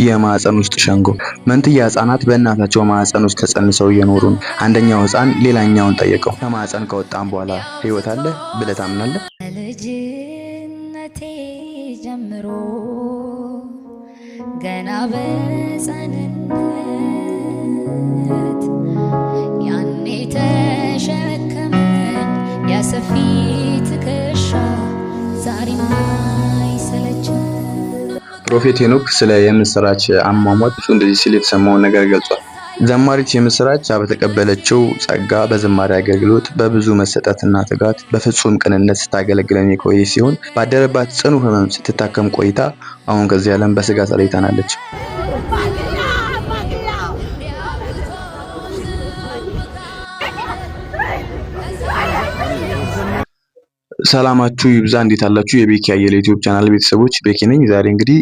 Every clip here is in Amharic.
የማህፀን ውስጥ ሸንጎ። መንትያ ህፃናት በእናታቸው ማህፀን ውስጥ ተጸንሰው እየኖሩ ነው። አንደኛው ህፃን ሌላኛውን ጠየቀው፣ ከማህፀን ከወጣን በኋላ ህይወት አለ ብለህ ታምናለህ? ልጅነቴ ጀምሮ ገና በሕፃንነት ያኔ ተሸከመኝ ያሰፊ ትከሻ ዛሬም አይሰለችም። ፕሮፌት ሄኖክ ስለ የምስራች አሟሟት እንደዚህ ሲል የተሰማውን ነገር ገልጿል። ዘማሪት የምስራች በተቀበለችው ጸጋ በዝማሬ አገልግሎት በብዙ መሰጠትና ትጋት በፍጹም ቅንነት ስታገለግለን የቆየች ሲሆን ባደረባት ጽኑ ህመም ስትታከም ቆይታ አሁን ከዚህ ዓለም በስጋ ተለይታናለች። ሰላማችሁ ይብዛ። እንዴት አላችሁ? የቤኪ አየለ ዩቲዩብ ቻናል ቤተሰቦች ቤኪ ነኝ። ዛሬ እንግዲህ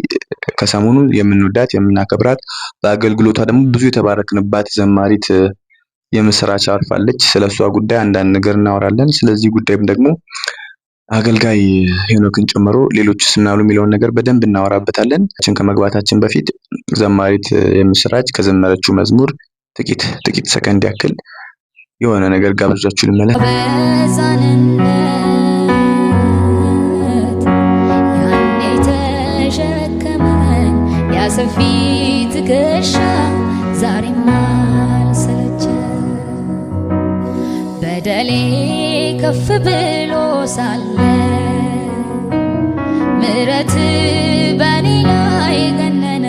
ከሰሞኑ የምንወዳት የምናከብራት በአገልግሎቷ ደግሞ ብዙ የተባረክንባት ዘማሪት የምስራች አርፋለች። ስለሷ ጉዳይ አንዳንድ ነገር እናወራለን። ስለዚህ ጉዳይም ደግሞ አገልጋይ ሄኖክን ጨምሮ ሌሎችስ ምን አሉ የሚለውን ነገር በደንብ እናወራበታለን። ከመግባታችን በፊት ዘማሪት የምስራች ከዘመረችው መዝሙር ጥቂት ሰከንድ ያክል የሆነ ነገር ጋብዣችሁ ልመለስ። ሰፊ ትከሻ ዛሬም አልሰለቸም። በደሌ ከፍ ብሎ ሳለ ምሕረት በኔ ላይ ገነነ።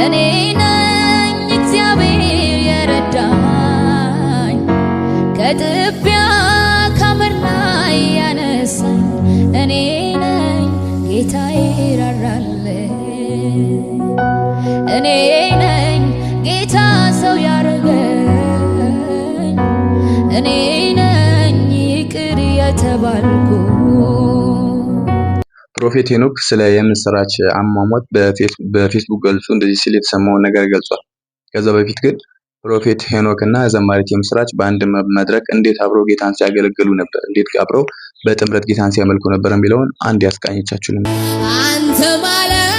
እኔ ነኝ እግዚአብሔር የረዳኝ ከጥቢያ ከምድር ላይ ያነሳኝ። እኔ ነኝ ጌታዬ ይራራል። እኔ ነኝ ጌታ ሰው ያረገኝ። እኔ ነኝ ይቅር የተባልኩ። ፕሮፌት ሄኖክ ስለ የምስራች አሟሟት በፌስቡክ ገልጹ እንደዚህ ሲል የተሰማውን ነገር ገልጿል። ከዛ በፊት ግን ፕሮፌት ሄኖክ እና ዘማሪት የምስራች በአንድ መድረክ እንዴት አብረው ጌታን ሲያገለግሉ ነበር፣ እንዴት አብረው በጥምረት ጌታን ሲያመልኩ ነበር የሚለውን አንድ ያስቃኘቻችሁ ነው። አንተ ማለት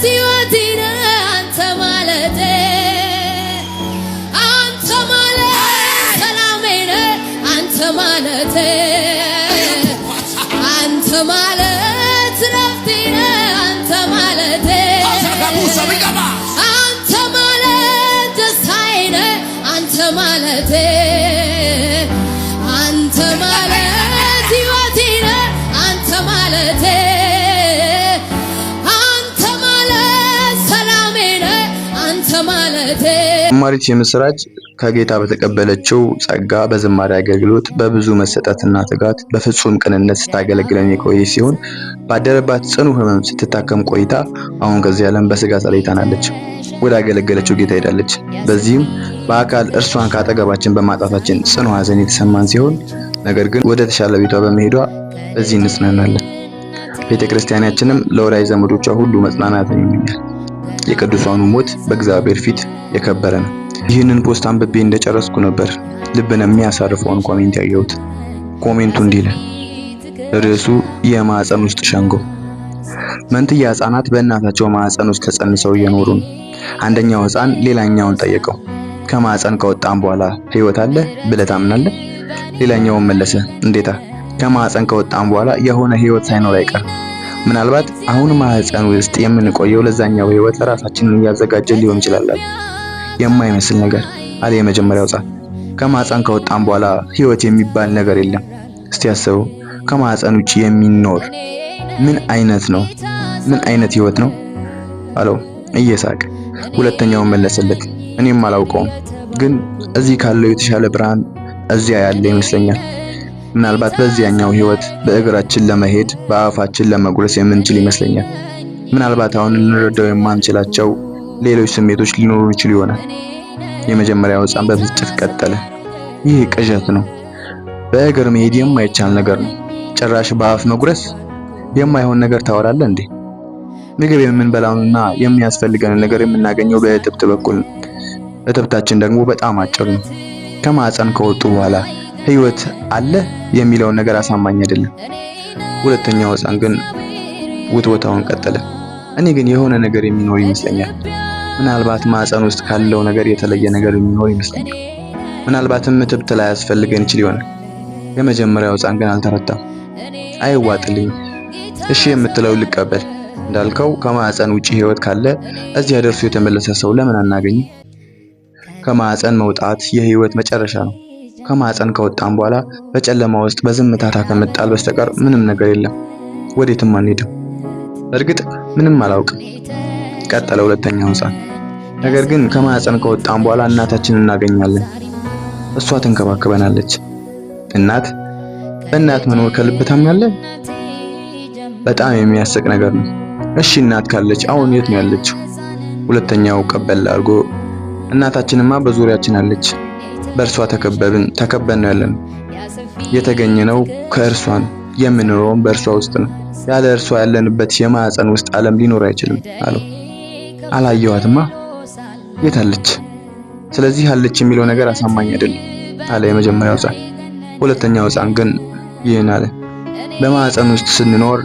ሕይወቴ ነህ፣ አንተ ማለት ሰላሜ ነህ፣ አንተ ማለት ረፍቴ ነህ፣ አንተ ማለት ደስታዬ ነህ፣ አንተ ማለት ሕይወቴ ነህ፣ አንተ ማለት ሰላሜ ነህ፣ አንተ ማለት። ዘማሪት የምስራች ከጌታ በተቀበለችው ጸጋ በዝማሬ አገልግሎት በብዙ መሰጠትና ትጋት በፍጹም ቅንነት ስታገለግለን የቆየች ሲሆን ባደረባት ጽኑ ህመም ስትታከም ቆይታ አሁን ከዚህ ዓለም በስጋ ተለይታናለች። ወደ አገለገለችው ጌታ ሄዳለች። በዚህም በአካል እርሷን ካጠገባችን በማጣታችን ጽኑ ሐዘን የተሰማን ሲሆን ነገር ግን ወደ ተሻለ ቤቷ በመሄዷ በዚህ እንጽናናለን። ቤተክርስቲያናችንም ለወዳጅ ዘመዶቿ ሁሉ መጽናናትን ይመኛል። የቅዱሳኑ ሞት በእግዚአብሔር ፊት የከበረ ነው። ይህንን ፖስት አንብቤ እንደጨረስኩ ነበር ልብን የሚያሳርፈውን ኮሜንት ያየሁት። ኮሜንቱ እንዲህ ይላል። ርዕሱ የማህፀን ውስጥ ሸንጎ። መንትያ ህፃናት በእናታቸው ማህፀን ውስጥ ተጸንሰው እየኖሩ ነው። አንደኛው ህፃን ሌላኛውን ጠየቀው፣ ከማህፀን ከወጣን በኋላ ህይወት አለ ብለህ ታምናለህ? ሌላኛውን መለሰ፣ እንዴታ? ከማህፀን ከወጣን በኋላ የሆነ ህይወት ሳይኖር አይቀርም። ምናልባት አሁን ማህፀን ውስጥ የምንቆየው ለዛኛው ህይወት ለራሳችንን እያዘጋጀን ሊሆን ይችላል። የማይመስል ነገር አለ የመጀመሪያው ህፃን። ከማህፀን ከወጣን በኋላ ህይወት የሚባል ነገር የለም። እስቲ አስበው፣ ከማህፀን ውጪ የሚኖር ምን አይነት ነው? ምን አይነት ህይወት ነው አለው እየሳቀ። ሁለተኛው መለሰለት፣ እኔም አላውቀውም፣ ግን እዚህ ካለው የተሻለ ብርሃን እዚያ ያለ ይመስለኛል። ምናልባት በዚያኛው ህይወት በእግራችን ለመሄድ በአፋችን ለመጉረስ የምንችል ይመስለኛል። ምናልባት አሁን ልንረዳው የማንችላቸው ሌሎች ስሜቶች ሊኖሩ ይችሉ ይሆናል። የመጀመሪያው ህፃን በብስጭት ቀጠለ፣ ይህ ቅዠት ነው። በእግር መሄድ የማይቻል ነገር ነው። ጭራሽ በአፍ መጉረስ የማይሆን ነገር ታወራለህ እንዴ? ምግብ የምንበላውንና የሚያስፈልገንን ነገር የምናገኘው በእትብት በኩል ነው። እትብታችን ደግሞ በጣም አጭር ነው። ከማህፀን ከወጡ በኋላ ህይወት አለ የሚለውን ነገር አሳማኝ አይደለም። ሁለተኛው ህፃን ግን ውትወታውን ቀጠለ። እኔ ግን የሆነ ነገር የሚኖር ይመስለኛል። ምናልባት ማህፀን ውስጥ ካለው ነገር የተለየ ነገር የሚኖር ይመስለኛል። ምናልባትም ምትብት ላይ ያስፈልገን ይችል ይሆናል። የመጀመሪያው ሕፃን ግን አልተረታም። አይዋጥልኝም። እሺ የምትለው ልቀበል። እንዳልከው ከማህፀን ውጪ ህይወት ካለ እዚያ ደርሶ የተመለሰ ሰው ለምን አናገኝም? ከማህፀን መውጣት የህይወት መጨረሻ ነው። ከማህፀን ከወጣን በኋላ በጨለማ ውስጥ በዝምታ ከመጣል በስተቀር ምንም ነገር የለም። ወዴትም አንሄድም። በእርግጥ ምንም አላውቅም። ቀጠለ ሁለተኛው ሕፃን። ነገር ግን ከማህፀን ከወጣን በኋላ እናታችንን እናገኛለን። እሷ ትንከባከበናለች። እናት በእናት መኖር ከልብ ታምናለህ? በጣም የሚያስቅ ነገር ነው። እሺ እናት ካለች አሁን የት ነው ያለችው? ሁለተኛው ቀበል አድርጎ እናታችንማ በዙሪያችን አለች። በእርሷ ተከበን ነው ያለነው። የተገኘነው ከእርሷ ነው። የምንኖረውም በእርሷ ውስጥ ነው። ያለ እርሷ ያለንበት የማህፀን ውስጥ ዓለም ሊኖር አይችልም አለው። አላየኋትማ። የት አለች? ስለዚህ አለች የሚለው ነገር አሳማኝ አይደለም አለ የመጀመሪያው ሕፃን። ሁለተኛው ሕፃን ግን ይህን አለ። በማህፀን ውስጥ ስንኖር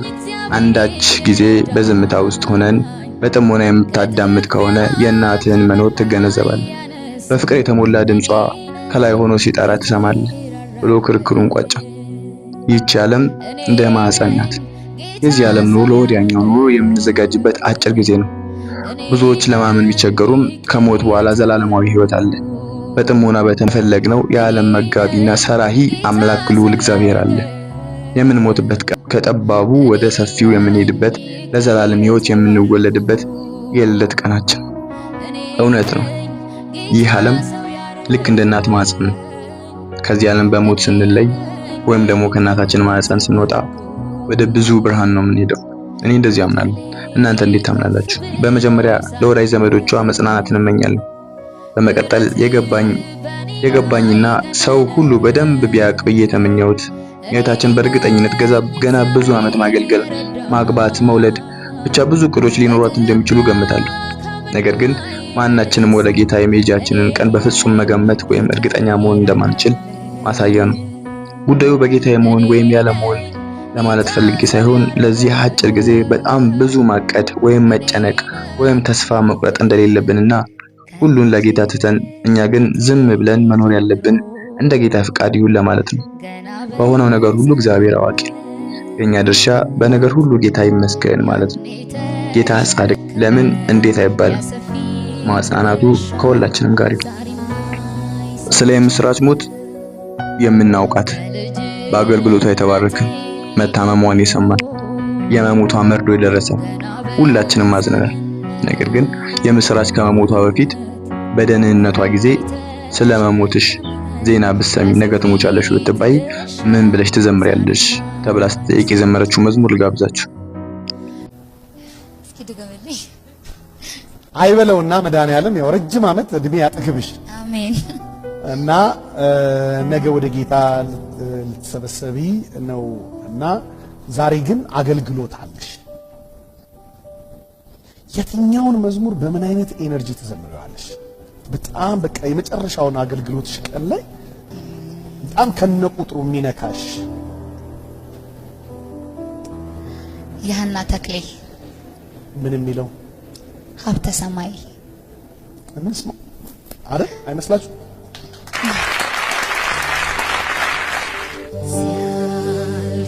አንዳች ጊዜ በዝምታ ውስጥ ሆነን በጥሞና የምታዳምጥ ከሆነ የእናትህን መኖር ትገነዘባለህ። በፍቅር የተሞላ ድምጿ ከላይ ሆኖ ሲጠራ ትሰማለህ ብሎ ክርክሩን ቋጨ። ይህች ዓለም እንደ ማህፀን ናት። የዚህ ዓለም ኑሮ ለወዲያኛው ኑሮ የምንዘጋጅበት አጭር ጊዜ ነው። ብዙዎች ለማመን ቢቸገሩም ከሞት በኋላ ዘላለማዊ ሕይወት አለ። በጥሞና በተፈለግነው የዓለም መጋቢና ሰራሂ አምላክ ልዑል እግዚአብሔር አለ። የምንሞትበት ቀን ከጠባቡ ወደ ሰፊው የምንሄድበት ለዘላለም ሕይወት የምንወለድበት የልደት ቀናችን። እውነት ነው። ይህ ዓለም ልክ እንደ እናት ማህፀን ነው። ከዚህ ዓለም በሞት ስንለይ ወይም ደግሞ ከእናታችን ማህፀን ስንወጣ ወደ ብዙ ብርሃን ነው የምንሄደው። እኔ እንደዚህ አምናለሁ። እናንተ እንዴት ታምናላችሁ? በመጀመሪያ ለወዳጅ ዘመዶቿ መጽናናትን እመኛለሁ። በመቀጠል የገባኝና ሰው ሁሉ በደንብ ቢያውቅ ብዬ የተመኘሁት እህታችን በእርግጠኝነት ገና ብዙ ዓመት ማገልገል፣ ማግባት፣ መውለድ ብቻ ብዙ እቅዶች ሊኖሯት እንደሚችሉ ገምታለሁ። ነገር ግን ማናችንም ወደ ጌታ የመሄጃችንን ቀን በፍጹም መገመት ወይም እርግጠኛ መሆን እንደማንችል ማሳያ ነው። ጉዳዩ በጌታ የመሆን ወይም ያለ መሆን ለማለት ፈልጌ ሳይሆን ለዚህ አጭር ጊዜ በጣም ብዙ ማቀድ ወይም መጨነቅ ወይም ተስፋ መቁረጥ እንደሌለብንና ሁሉን ለጌታ ትተን እኛ ግን ዝም ብለን መኖር ያለብን እንደ ጌታ ፍቃድ ይሁን ለማለት ነው። በሆነው ነገር ሁሉ እግዚአብሔር አዋቂ ነው። የኛ ድርሻ በነገር ሁሉ ጌታ ይመስገን ማለት ነው። ጌታ ጻድቅ ለምን እንዴት አይባልም። ማጽናናቱ ከሁላችንም ጋር ይሁን። ስለ የምስራች ሞት የምናውቃት በአገልግሎቷ የተባረከ መታመሟን የሰማን የመሞቷ መርዶ የደረሰ ሁላችንም አዝነናል። ነገር ግን የምስራች ከመሞቷ በፊት በደህንነቷ ጊዜ ስለ መሞትሽ ዜና ብትሰሚ ነገ ትሞቻለሽ ብትባይ ምን ብለሽ ትዘምሪያለሽ ተብላ ስትጠይቅ የዘመረችው መዝሙር ልጋብዛችሁ። አይበለውና መድኃኒዓለም ያው ረጅም ዓመት እድሜ ያጠግብሽ። አሜን። እና ነገ ወደ ጌታ ልትሰበሰቢ ነው እና ዛሬ ግን አገልግሎት አለሽ። የትኛውን መዝሙር በምን አይነት ኤነርጂ ትዘምሪዋለሽ? በጣም በቃ የመጨረሻውን አገልግሎትሽ ቀን ላይ በጣም ከነቁጥሩ የሚነካሽ የሐና ተክሌ ምን የሚለው ሀብተ ሰማይ እንስማ አይደል? አይመስላችሁ?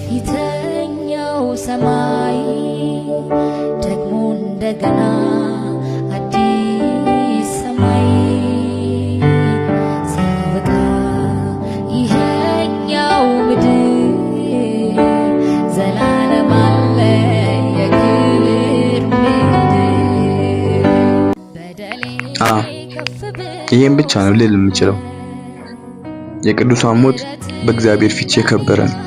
ሲያልፊተኛው ሰማይ ደግሞ እንደገና አዲስ ሰማይ ሲያበቃ ይሄኛው ምድር ዘላለም አለ የክብር ምድር። ይሄን ብቻ ነው ልል የምችለው። የቅዱሳን ሞት በእግዚአብሔር ፊት የከበረ ነው።